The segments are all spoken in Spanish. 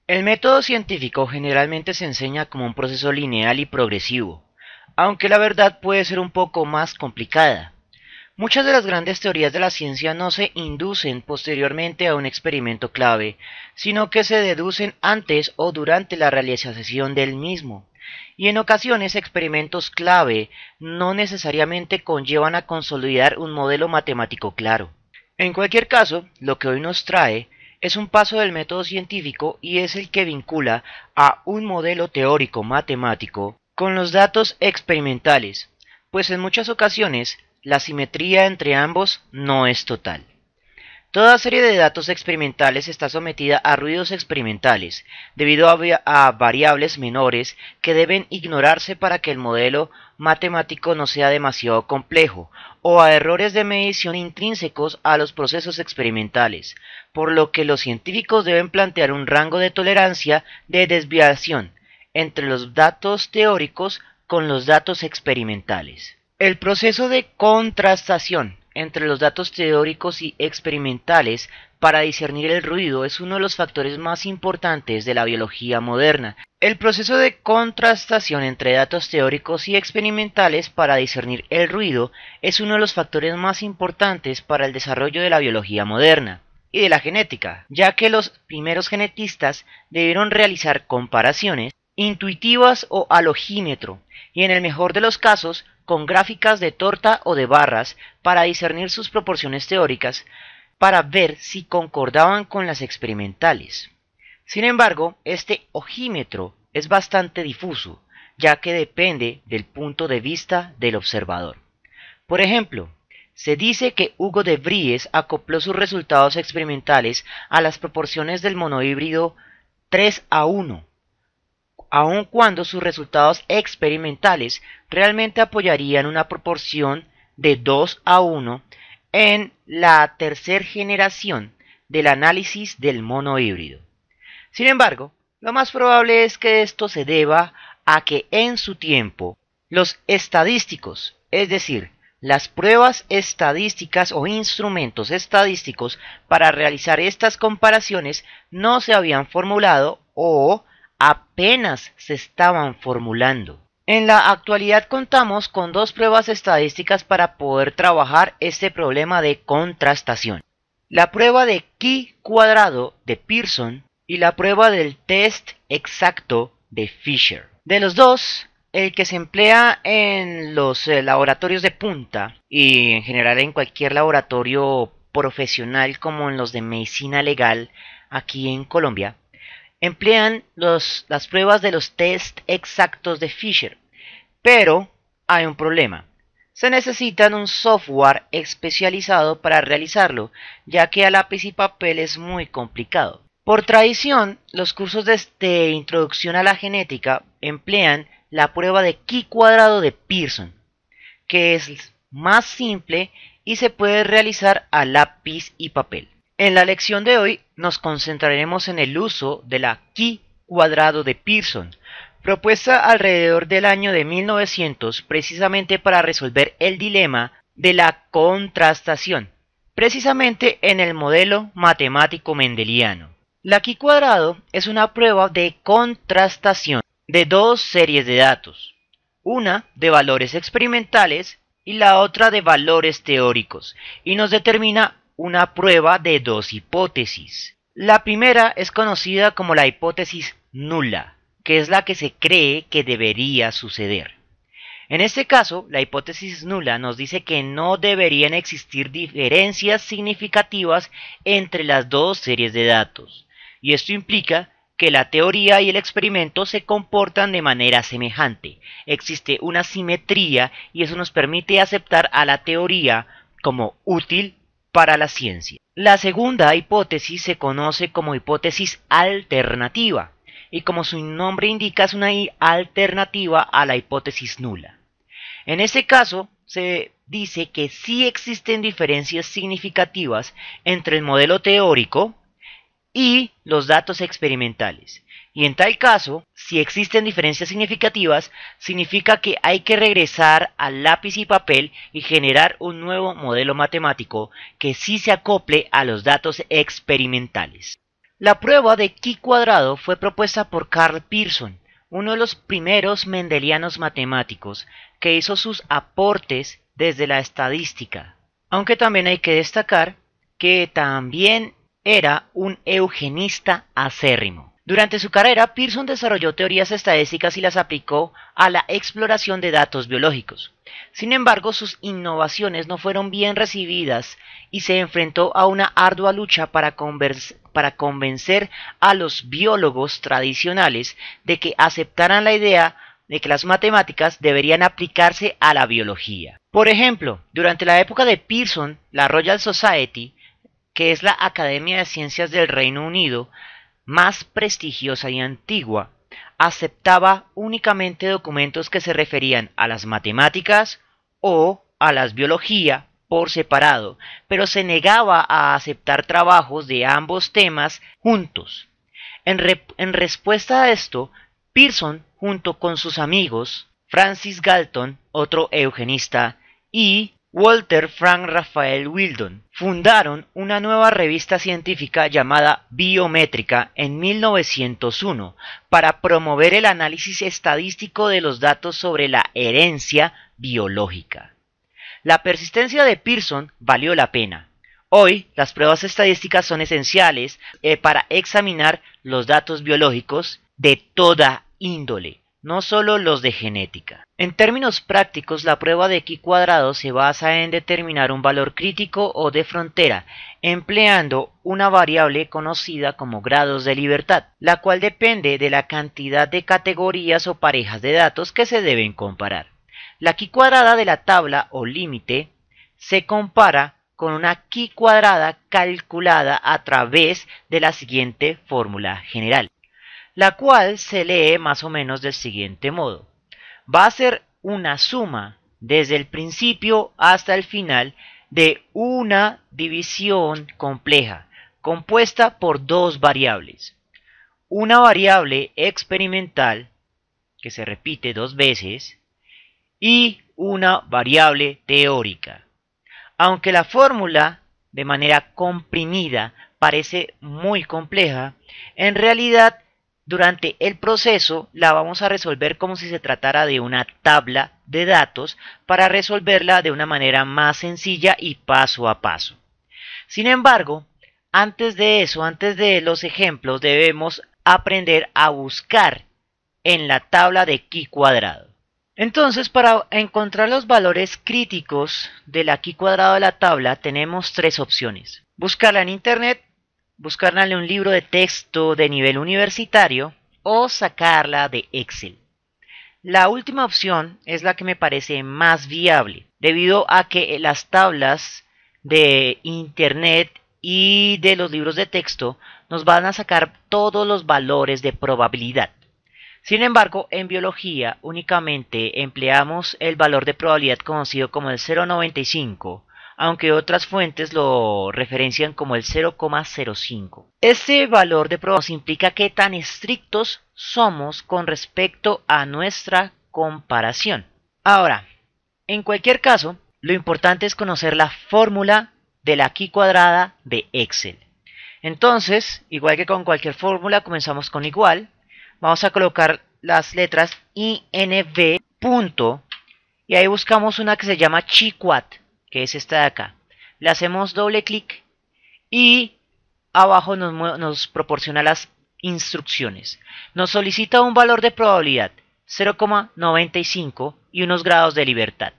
El método científico generalmente se enseña como un proceso lineal y progresivo, aunque la verdad puede ser un poco más complicada. Muchas de las grandes teorías de la ciencia no se inducen posteriormente a un experimento clave, sino que se deducen antes o durante la realización del mismo. Y en ocasiones experimentos clave no necesariamente conllevan a consolidar un modelo matemático claro. En cualquier caso, lo que hoy nos trae es un paso del método científico y es el que vincula a un modelo teórico matemático con los datos experimentales, pues en muchas ocasiones la simetría entre ambos no es total. Toda serie de datos experimentales está sometida a ruidos experimentales, debido a variables menores que deben ignorarse para que el modelo matemático no sea demasiado complejo, o a errores de medición intrínsecos a los procesos experimentales, por lo que los científicos deben plantear un rango de tolerancia de desviación entre los datos teóricos con los datos experimentales. El proceso de contrastación entre los datos teóricos y experimentales para discernir el ruido es uno de los factores más importantes de la biología moderna. El proceso de contrastación entre datos teóricos y experimentales para discernir el ruido es uno de los factores más importantes para el desarrollo de la biología moderna y de la genética, ya que los primeros genetistas debieron realizar comparaciones intuitivas o al ojímetro, y en el mejor de los casos con gráficas de torta o de barras para discernir sus proporciones teóricas para ver si concordaban con las experimentales. Sin embargo, este ojímetro es bastante difuso, ya que depende del punto de vista del observador. Por ejemplo, se dice que Hugo de Vries acopló sus resultados experimentales a las proporciones del monohíbrido 3:1, aun cuando sus resultados experimentales realmente apoyarían una proporción de 2:1 en la tercera generación del análisis del monohíbrido. Sin embargo, lo más probable es que esto se deba a que en su tiempo los estadísticos, es decir, las pruebas estadísticas o instrumentos estadísticos para realizar estas comparaciones no se habían formulado o apenas se estaban formulando. En la actualidad contamos con dos pruebas estadísticas para poder trabajar este problema de contrastación: la prueba de chi cuadrado de Pearson y la prueba del test exacto de Fisher. De los dos, el que se emplea en los laboratorios de punta y en general en cualquier laboratorio profesional como en los de medicina legal aquí en Colombia, emplean las pruebas de los test exactos de Fisher, pero hay un problema. Se necesita un software especializado para realizarlo, ya que a lápiz y papel es muy complicado. Por tradición, los cursos de introducción a la genética emplean la prueba de chi cuadrado de Pearson, que es más simple y se puede realizar a lápiz y papel. En la lección de hoy nos concentraremos en el uso de la chi cuadrado de Pearson, propuesta alrededor del año de 1900 precisamente para resolver el dilema de la contrastación, precisamente en el modelo matemático mendeliano. La chi cuadrado es una prueba de contrastación de dos series de datos, una de valores experimentales y la otra de valores teóricos, y nos determina una prueba de dos hipótesis. La primera es conocida como la hipótesis nula, que es la que se cree que debería suceder. En este caso, la hipótesis nula nos dice que no deberían existir diferencias significativas entre las dos series de datos, y esto implica que la teoría y el experimento se comportan de manera semejante. Existe una simetría y eso nos permite aceptar a la teoría como útil para la ciencia. La segunda hipótesis se conoce como hipótesis alternativa, y como su nombre indica es una alternativa a la hipótesis nula. En este caso se dice que sí existen diferencias significativas entre el modelo teórico y los datos experimentales. Y en tal caso, si existen diferencias significativas, significa que hay que regresar al lápiz y papel y generar un nuevo modelo matemático que sí se acople a los datos experimentales. La prueba de chi cuadrado fue propuesta por Karl Pearson, uno de los primeros mendelianos matemáticos que hizo sus aportes desde la estadística, aunque también hay que destacar que también era un eugenista acérrimo. Durante su carrera, Pearson desarrolló teorías estadísticas y las aplicó a la exploración de datos biológicos. Sin embargo, sus innovaciones no fueron bien recibidas y se enfrentó a una ardua lucha para convencer a los biólogos tradicionales de que aceptaran la idea de que las matemáticas deberían aplicarse a la biología. Por ejemplo, durante la época de Pearson, la Royal Society, que es la Academia de Ciencias del Reino Unido, más prestigiosa y antigua, aceptaba únicamente documentos que se referían a las matemáticas o a la biología por separado, pero se negaba a aceptar trabajos de ambos temas juntos. En respuesta a esto, Pearson, junto con sus amigos Francis Galton, otro eugenista, y Walter Frank Raphael Wheldon, fundaron una nueva revista científica llamada Biométrica en 1901 para promover el análisis estadístico de los datos sobre la herencia biológica. La persistencia de Pearson valió la pena. Hoy, las pruebas estadísticas son esenciales para examinar los datos biológicos de toda índole, no solo los de genética. En términos prácticos, la prueba de chi cuadrado se basa en determinar un valor crítico o de frontera, empleando una variable conocida como grados de libertad, la cual depende de la cantidad de categorías o parejas de datos que se deben comparar. La chi cuadrada de la tabla o límite se compara con una chi cuadrada calculada a través de la siguiente fórmula general, la cual se lee más o menos del siguiente modo. Va a ser una suma desde el principio hasta el final de una división compleja compuesta por dos variables. Una variable experimental que se repite dos veces y una variable teórica. Aunque la fórmula de manera comprimida parece muy compleja, en realidad durante el proceso la vamos a resolver como si se tratara de una tabla de datos para resolverla de una manera más sencilla y paso a paso. Sin embargo, antes de eso, antes de los ejemplos, debemos aprender a buscar en la tabla de chi cuadrado. Entonces, para encontrar los valores críticos de la chi cuadrado de la tabla, tenemos tres opciones. Buscarla en internet, buscarla en un libro de texto de nivel universitario o sacarla de Excel. La última opción es la que me parece más viable, debido a que las tablas de internet y de los libros de texto nos van a sacar todos los valores de probabilidad. Sin embargo, en biología únicamente empleamos el valor de probabilidad conocido como el 0,95, aunque otras fuentes lo referencian como el 0,05. Este valor de probabilidad implica qué tan estrictos somos con respecto a nuestra comparación. Ahora, en cualquier caso, lo importante es conocer la fórmula de la chi cuadrada de Excel. Entonces, igual que con cualquier fórmula, comenzamos con igual. Vamos a colocar las letras INV punto y ahí buscamos una que se llama chiquat, que es esta de acá. Le hacemos doble clic y abajo nos proporciona las instrucciones. Nos solicita un valor de probabilidad 0,95 y unos grados de libertad.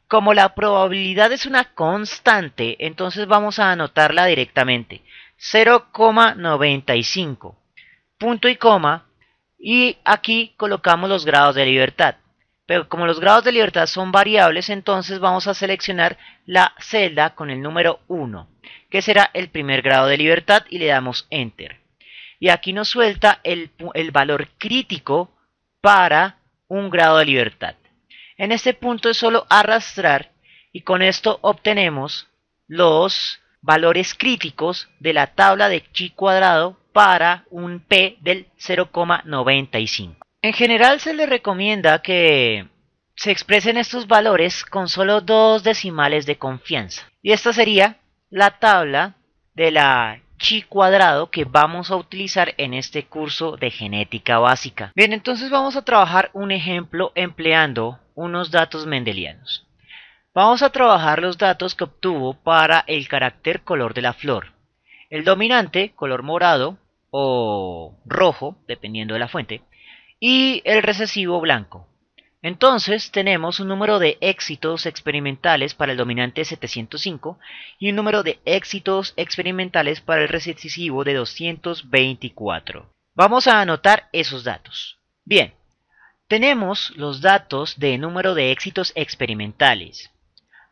Como la probabilidad es una constante, entonces vamos a anotarla directamente. 0,95, punto y coma, y aquí colocamos los grados de libertad. Pero como los grados de libertad son variables, entonces vamos a seleccionar la celda con el número 1, que será el primer grado de libertad, y le damos Enter. Y aquí nos suelta el valor crítico para un grado de libertad. En este punto es solo arrastrar y con esto obtenemos los valores críticos de la tabla de chi cuadrado para un P del 0,95. En general se le recomienda que se expresen estos valores con solo dos decimales de confianza. Y esta sería la tabla de la chi cuadrado que vamos a utilizar en este curso de genética básica. Bien, entonces vamos a trabajar un ejemplo empleando unos datos mendelianos. Vamos a trabajar los datos que obtuvo para el carácter color de la flor. El dominante, color morado o rojo, dependiendo de la fuente, y el recesivo blanco. Entonces tenemos un número de éxitos experimentales para el dominante 705 y un número de éxitos experimentales para el recesivo de 224. Vamos a anotar esos datos. Bien, tenemos los datos de número de éxitos experimentales.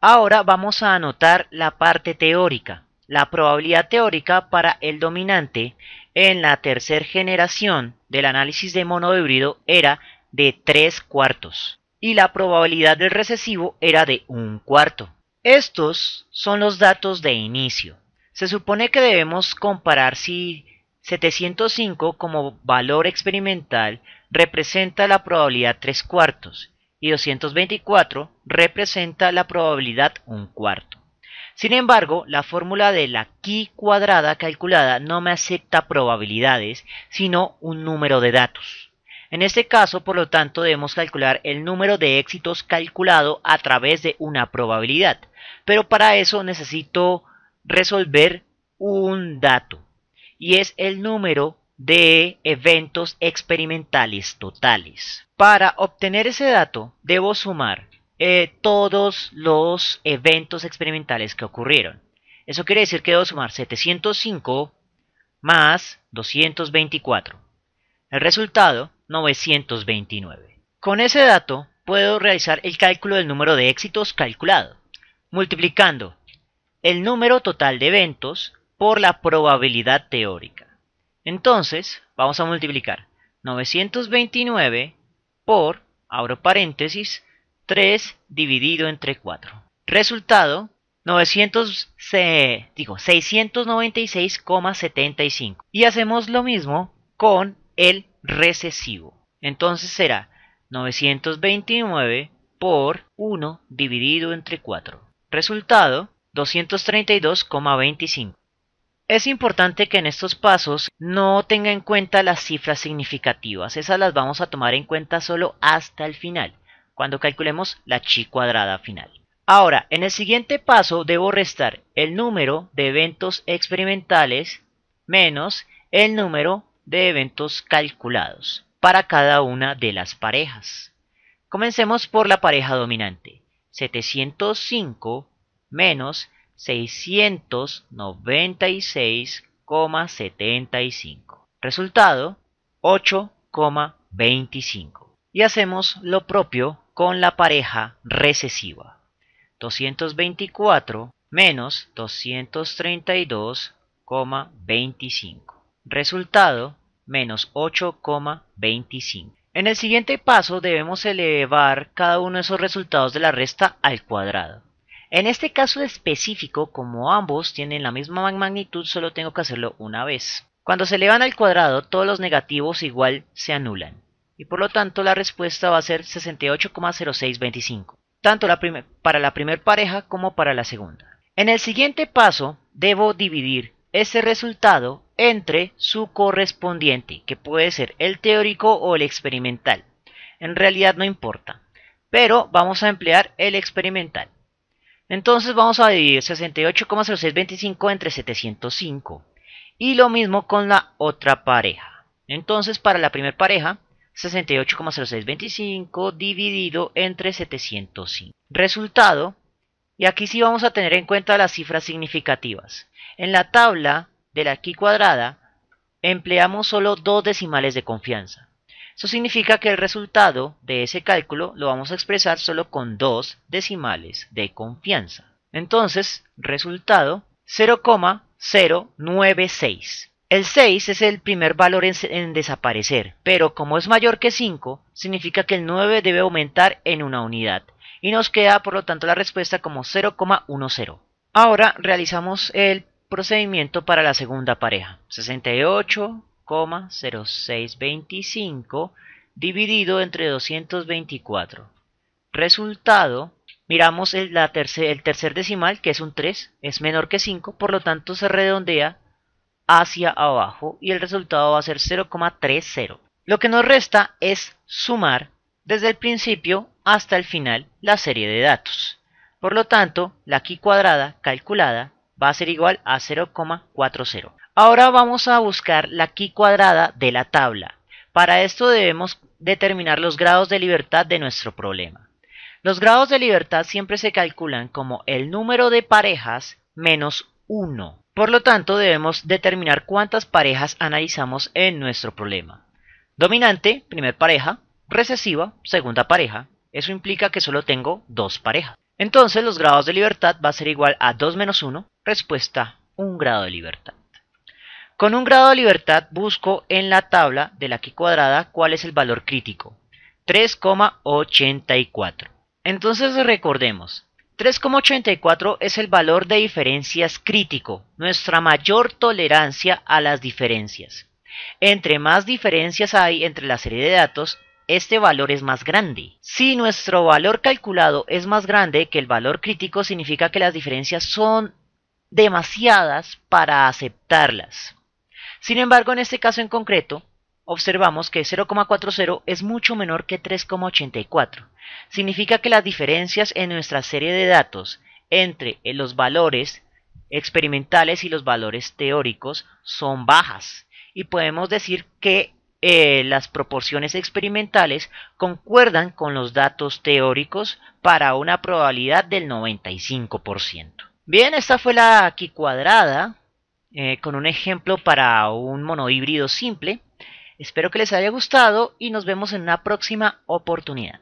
Ahora vamos a anotar la parte teórica. La probabilidad teórica para el dominante en la tercera generación del análisis de monohíbrido era de 3/4 y la probabilidad del recesivo era de 1/4. Estos son los datos de inicio. Se supone que debemos comparar si 705 como valor experimental representa la probabilidad 3/4 y 224 representa la probabilidad 1/4. Sin embargo, la fórmula de la chi cuadrada calculada no me acepta probabilidades, sino un número de datos. En este caso, por lo tanto, debemos calcular el número de éxitos calculado a través de una probabilidad. Pero para eso necesito resolver un dato, y es el número de eventos experimentales totales. Para obtener ese dato, debo sumar todos los eventos experimentales que ocurrieron. Eso quiere decir que debo sumar 705 más 224. El resultado, 929. Con ese dato, puedo realizar el cálculo del número de éxitos calculado, multiplicando el número total de eventos por la probabilidad teórica. Entonces, vamos a multiplicar 929 por, abro paréntesis, 3 dividido entre 4. Resultado, 696,75. Y hacemos lo mismo con el recesivo. Entonces será 929 por 1 dividido entre 4. Resultado, 232,25. Es importante que en estos pasos no tenga en cuenta las cifras significativas. Esas las vamos a tomar en cuenta solo hasta el final, cuando calculemos la chi cuadrada final. Ahora, en el siguiente paso debo restar el número de eventos experimentales menos el número de eventos calculados para cada una de las parejas. Comencemos por la pareja dominante. 705 menos 696,75. Resultado, 8,25. Y hacemos lo propio con la pareja recesiva. 224 menos 232,25. Resultado, menos 8,25. En el siguiente paso debemos elevar cada uno de esos resultados de la resta al cuadrado. En este caso específico, como ambos tienen la misma magnitud, solo tengo que hacerlo una vez. Cuando se elevan al cuadrado, todos los negativos igual se anulan. Y por lo tanto la respuesta va a ser 68,0625. Tanto para la primera pareja como para la segunda. En el siguiente paso, debo dividir ese resultado entre su correspondiente, que puede ser el teórico o el experimental. En realidad no importa, pero vamos a emplear el experimental. Entonces vamos a dividir 68,0625 entre 705. Y lo mismo con la otra pareja. Entonces para la primera pareja, 68,0625 dividido entre 705. Resultado, y aquí sí vamos a tener en cuenta las cifras significativas. En la tabla de la chi cuadrada empleamos solo 2 decimales de confianza. Eso significa que el resultado de ese cálculo lo vamos a expresar solo con 2 decimales de confianza. Entonces, resultado 0,096. El 6 es el primer valor en desaparecer, pero como es mayor que 5, significa que el 9 debe aumentar en una unidad. Y nos queda, por lo tanto, la respuesta como 0,10. Ahora realizamos el procedimiento para la segunda pareja. 68,0625 dividido entre 224. Resultado, miramos el tercer decimal, que es un 3, es menor que 5, por lo tanto se redondea hacia abajo y el resultado va a ser 0,30. Lo que nos resta es sumar desde el principio hasta el final la serie de datos. Por lo tanto, la q cuadrada calculada va a ser igual a 0,40. Ahora vamos a buscar la q cuadrada de la tabla. Para esto debemos determinar los grados de libertad de nuestro problema. Los grados de libertad siempre se calculan como el número de parejas menos 1. Por lo tanto, debemos determinar cuántas parejas analizamos en nuestro problema. Dominante, primer pareja. Recesiva, segunda pareja. Eso implica que solo tengo 2 parejas. Entonces, los grados de libertad va a ser igual a 2 menos 1, respuesta 1 grado de libertad. Con 1 grado de libertad busco en la tabla de la q cuadrada cuál es el valor crítico. 3,84. Entonces recordemos, 3,84 es el valor de diferencias crítico, nuestra mayor tolerancia a las diferencias. Entre más diferencias hay entre la serie de datos, este valor es más grande. Si nuestro valor calculado es más grande que el valor crítico, significa que las diferencias son demasiadas para aceptarlas. Sin embargo, en este caso en concreto, observamos que 0,40 es mucho menor que 3,84. Significa que las diferencias en nuestra serie de datos entre los valores experimentales y los valores teóricos son bajas. Y podemos decir que las proporciones experimentales concuerdan con los datos teóricos para una probabilidad del 95%. Bien, esta fue la q cuadrada con un ejemplo para un monohíbrido simple. Espero que les haya gustado y nos vemos en una próxima oportunidad.